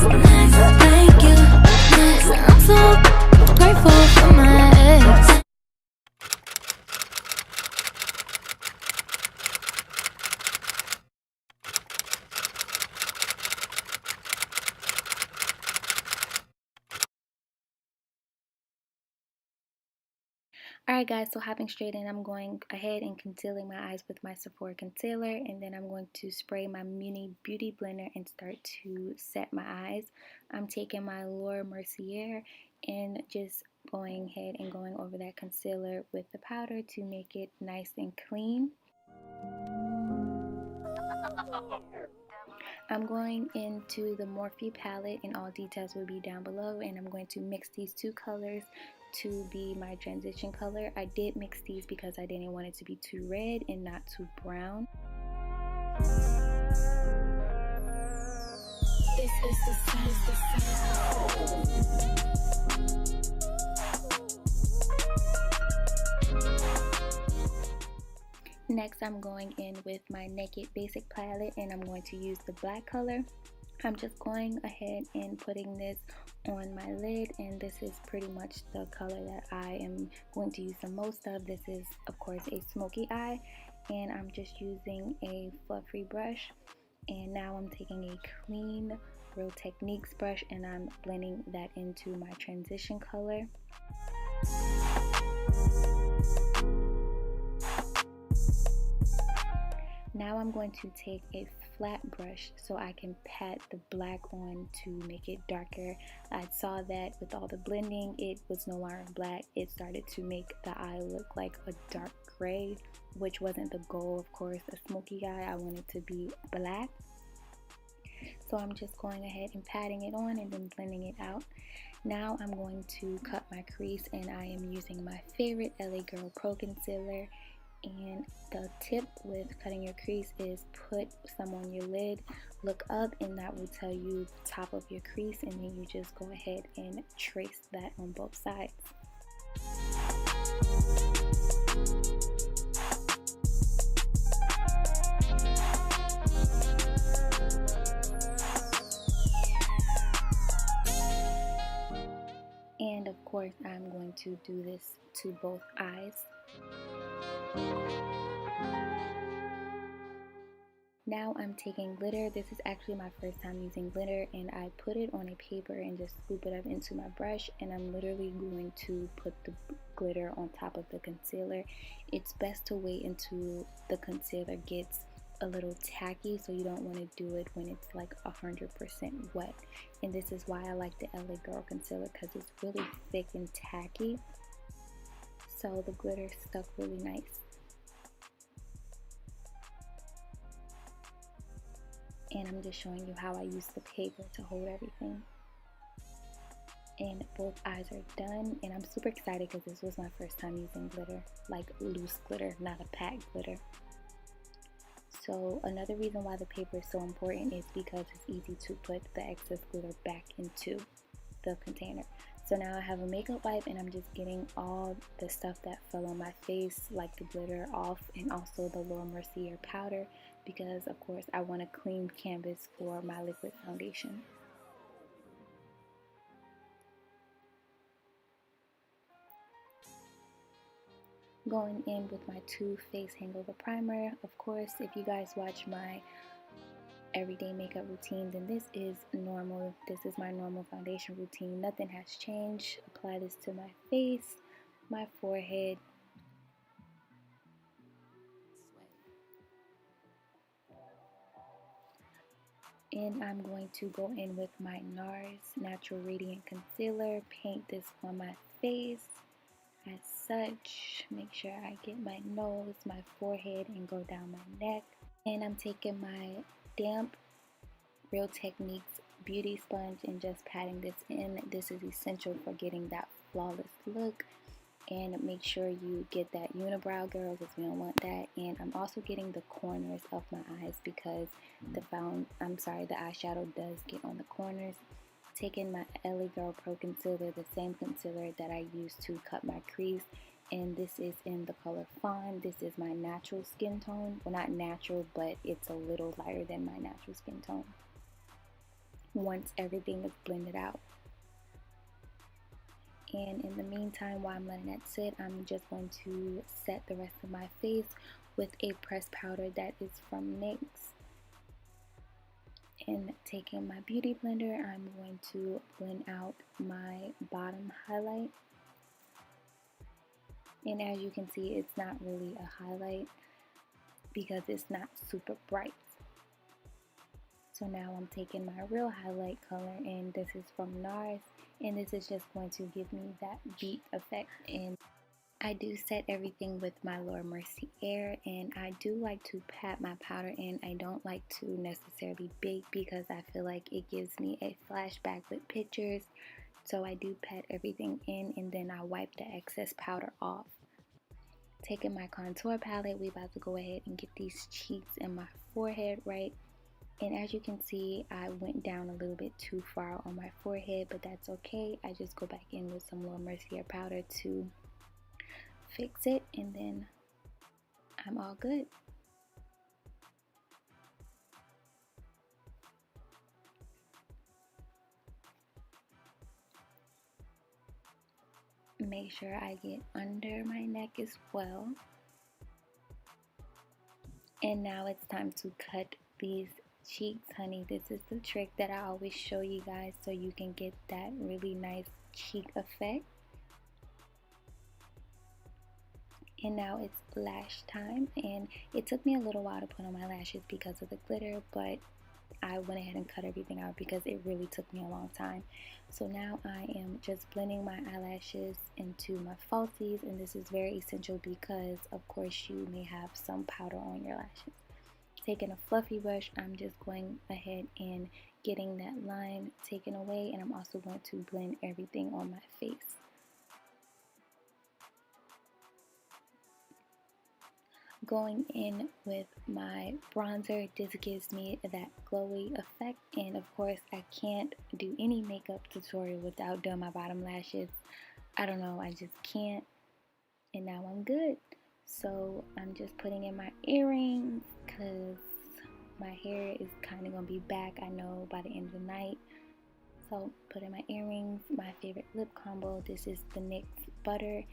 next, thank you, next. I'm so grateful for my ex. Alright guys, so hopping straight in, I'm going ahead and concealing my eyes with my Sephora concealer, and then I'm going to spray my Mini Beauty Blender and start to set my eyes. I'm taking my Laura Mercier and just going ahead and going over that concealer with the powder to make it nice and clean. I'm going into the Morphe palette, and all details will be down below, and I'm going to mix these two colors to be my transition color. I did mix these because I didn't want it to be too red and not too brown. This is Next, I'm going in with my Naked Basic palette, and I'm going to use the black color. I'm just going ahead and putting this on my lid, and this is pretty much the color that I am going to use the most of. This is, of course, a smoky eye, and I'm just using a fluffy brush. And now I'm taking a clean Real Techniques brush, and I'm blending that into my transition color. Now I'm going to take a flat brush so I can pat the black on to make it darker. I saw that with all the blending, it was no longer black. It started to make the eye look like a dark gray, which wasn't the goal, of course. A smoky eye, I want it to be black. So I'm just going ahead and patting it on and then blending it out. Now I'm going to cut my crease, and I am using my favorite LA Girl Pro Concealer. And the tip with cutting your crease is put some on your lid, look up, and that will tell you the top of your crease, and then you just go ahead and trace that on both sides. And of course, I'm going to do this to both eyes. Now I'm taking glitter. This is actually my first time using glitter, and I put it on a paper and just scoop it up into my brush, and I'm literally going to put the glitter on top of the concealer. It's best to wait until the concealer gets a little tacky, so you don't want to do it when it's like 100% wet. And this is why I like the LA Girl concealer, because it's really thick and tacky, so the glitter stuck really nice. And I'm just showing you how I use the paper to hold everything. And both eyes are done, and I'm super excited because this was my first time using glitter, like loose glitter, not a packed glitter. So another reason why the paper is so important is because it's easy to put the excess glitter back into the container. So now I have a makeup wipe, and I'm just getting all the stuff that fell on my face, like the glitter, off, and also the Laura Mercier powder, because of course I want a clean canvas for my liquid foundation. Going in with my Too Faced Hangover Primer. Of course, if you guys watch my everyday makeup routine, then this is normal. This is my normal foundation routine. Nothing has changed. Apply this to my face, my forehead, and I'm going to go in with my NARS Natural Radiant Concealer, paint this on my face as such. Make sure I get my nose, my forehead, and go down my neck. And I'm taking my damp Real Techniques beauty sponge and just patting this in. This is essential for getting that flawless look. And make sure you get that unibrow, girls, because we don't want that. And I'm also getting the corners of my eyes because the eyeshadow does get on the corners. Taking my LA Girl Pro Concealer, the same concealer that I used to cut my crease, and this is in the color Fawn. This is my natural skin tone. Well, not natural, but it's a little lighter than my natural skin tone. once everything is blended out. And in the meantime, while I'm letting that sit, I'm just going to set the rest of my face with a pressed powder that is from NYX. And taking my beauty blender, I'm going to blend out my bottom highlight. And as you can see, it's not really a highlight because it's not super bright. So now I'm taking my real highlight color, and this is from NARS, and this is just going to give me that beat effect. And I do set everything with my Laura Mercier Air, and I do like to pat my powder in. I don't like to necessarily bake because I feel like it gives me a flashback with pictures. So I do pat everything in, and then I wipe the excess powder off. Taking my contour palette, we about to go ahead and get these cheeks and my forehead right. And as you can see, I went down a little bit too far on my forehead, but that's okay. I just go back in with some Laura Mercier powder to fix it, and then I'm all good. Make sure I get under my neck as well. And now it's time to cut these cheeks, honey. This is the trick that I always show you guys so you can get that really nice cheek effect. And now it's lash time, and it took me a little while to put on my lashes because of the glitter, but I went ahead and cut everything out because it really took me a long time. So now I am just blending my eyelashes into my falsies, and this is very essential because of course you may have some powder on your lashes. Taking a fluffy brush, I'm just going ahead and getting that line taken away, and I'm also going to blend everything on my face. Going in with my bronzer, this gives me that glowy effect, and of course I can't do any makeup tutorial without doing my bottom lashes. I don't know, I just can't. And now I'm good. So I'm just putting in my earrings because my hair is kind of gonna be back, I know, by the end of the night. So put in my earrings, my favorite lip combo, this is the NYX Butter,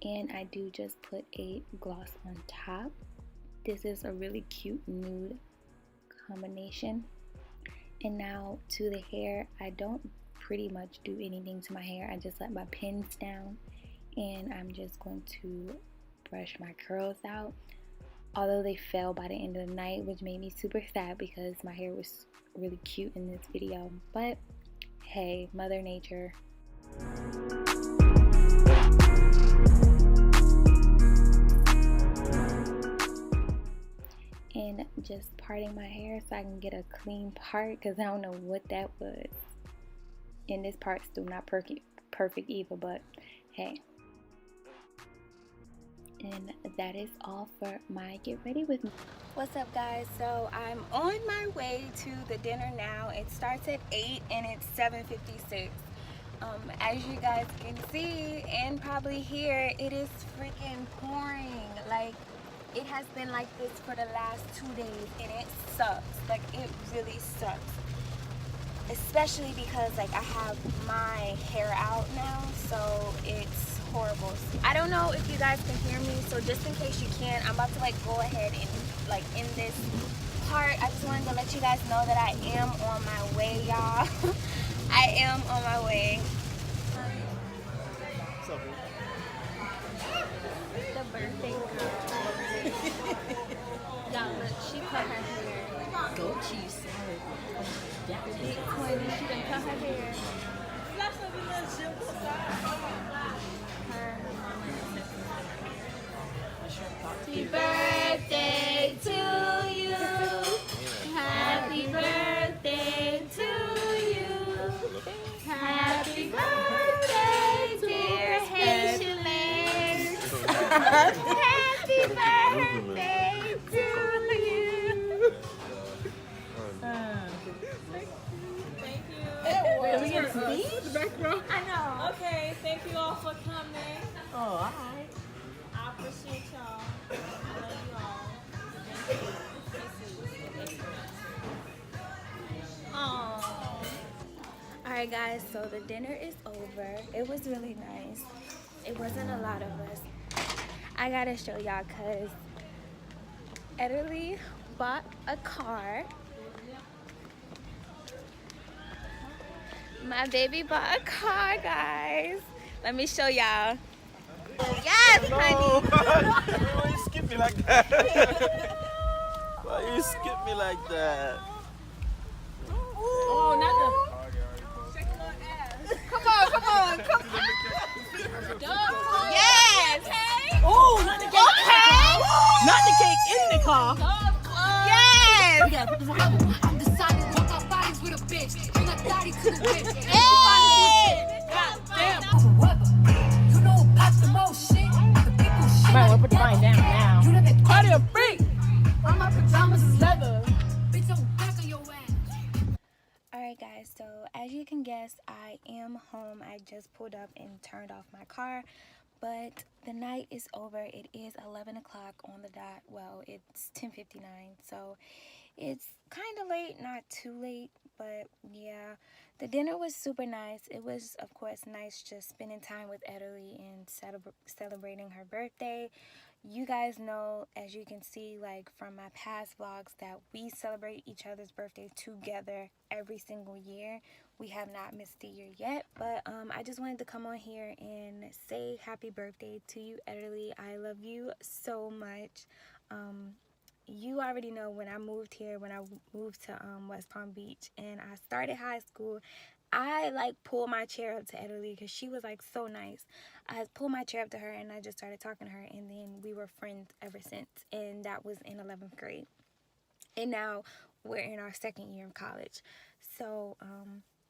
and I do just put a gloss on top. This is a really cute nude combination. And now to the hair, I don't pretty much do anything to my hair. I just let my pins down, and I'm just going to brush my curls out. Although they fell by the end of the night, which made me super sad because my hair was really cute in this video. But hey, Mother Nature. And just parting my hair so I can get a clean part because I don't know what that was. And this part's still not perfect either, but hey. And that is all for my get ready with me. What's up, guys? So I'm on my way to the dinner now. It starts at 8 and it's 7:56. As you guys can see and probably hear, it is freaking pouring. Like, it has been like this for the last 2 days, and it sucks. Like, it really sucks. Especially because, like, I have my hair out now, so it's horrible. I don't know if you guys can hear me, so just in case you can, I'm about to, like, go ahead and, like, in this part, I just wanted to let you guys know that I am on my way, y'all. I am on my way. The birthday girl. Y'all, look, she cut her hair. Go cheese. The big queen, she done cut her hair. Happy birthday to you. Happy birthday to you. Happy birthday, dear Haitian legs. Happy birthday to you. Thank you. Can we get a speech? I know. Okay, thank you all for coming. Oh, all right. I appreciate y'all. I love you all. Thank you. Oh. Alright guys, so the dinner is over. It was really nice. It wasn't a lot of us. I gotta show y'all cause Edherlie bought a car. My baby bought a car, guys. Let me show y'all. Yes, honey. Why you skip me like that? Why you skip me like that? Oh, not the. Come on. Yes. Oh, not the cake. Okay. Not the cake in the car. Yes. I'm deciding to walk out bodies with a bitch. Bring a daddy to the whip. Hey. Damn. You know, pop the most shit. The people shit. Right, we'll put the vine down now. You live in Cardi a freak. all my pajamas is leather. Leather. Bitch, I'm back on your ass. Alright guys, so as you can guess, I am home. I just pulled up and turned off my car, but the night is over. It is 11 o'clock on the dot. Well, it's 10:59, so it's kind of late, not too late, but yeah. The dinner was super nice. It was, of course, nice just spending time with Edherlie and celebrating her birthday. You guys know, as you can see, like from my past vlogs, that we celebrate each other's birthdays together every single year. We have not missed a year yet, but I just wanted to come on here and say happy birthday to you, Edherlie. I love you so much. You already know when I moved here, when I moved to West Palm Beach and I started high school, I like pulled my chair up to Edherlie because she was like so nice. I pulled my chair up to her and I just started talking to her, and then we were friends ever since, and that was in 11th grade. And now we're in our second year of college. So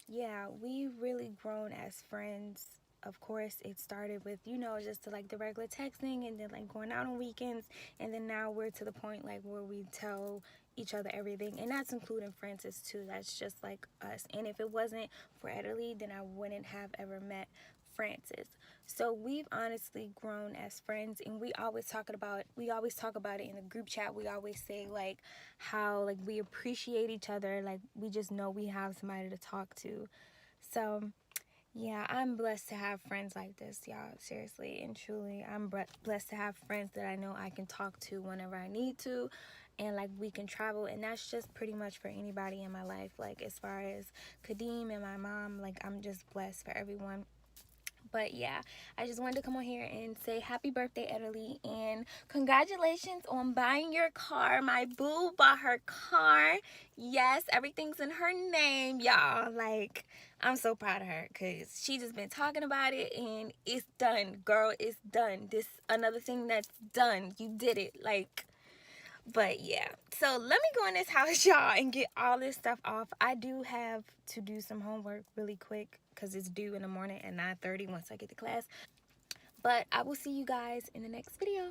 yeah, we've really grown as friends. Of course, it started with, you know, just like the regular texting and then like going out on weekends, and then now we're to the point like where we tell each other everything, and that's including Francis too. That's just like us. And if it wasn't for Edherlie, then I wouldn't have ever met Francis. So we've honestly grown as friends, and we always talk about it in the group chat. We always say like how like we appreciate each other, like we just know we have somebody to talk to. So yeah, I'm blessed to have friends like this, y'all. Seriously and truly, I'm blessed to have friends that I know I can talk to whenever I need to, and like we can travel. And that's just pretty much for anybody in my life. Like as far as Kadeem and my mom, like I'm just blessed for everyone. But yeah, I just wanted to come on here and say happy birthday, Edherlie, and congratulations on buying your car. My boo bought her car. Yes, everything's in her name, y'all. Like, I'm so proud of her because she just been talking about it, and it's done, girl. It's done. This another thing that's done. You did it. Like, but yeah, so let me go in this house, y'all, and get all this stuff off. I do have to do some homework really quick because it's due in the morning at 9:30 once I get to class. But I will see you guys in the next video.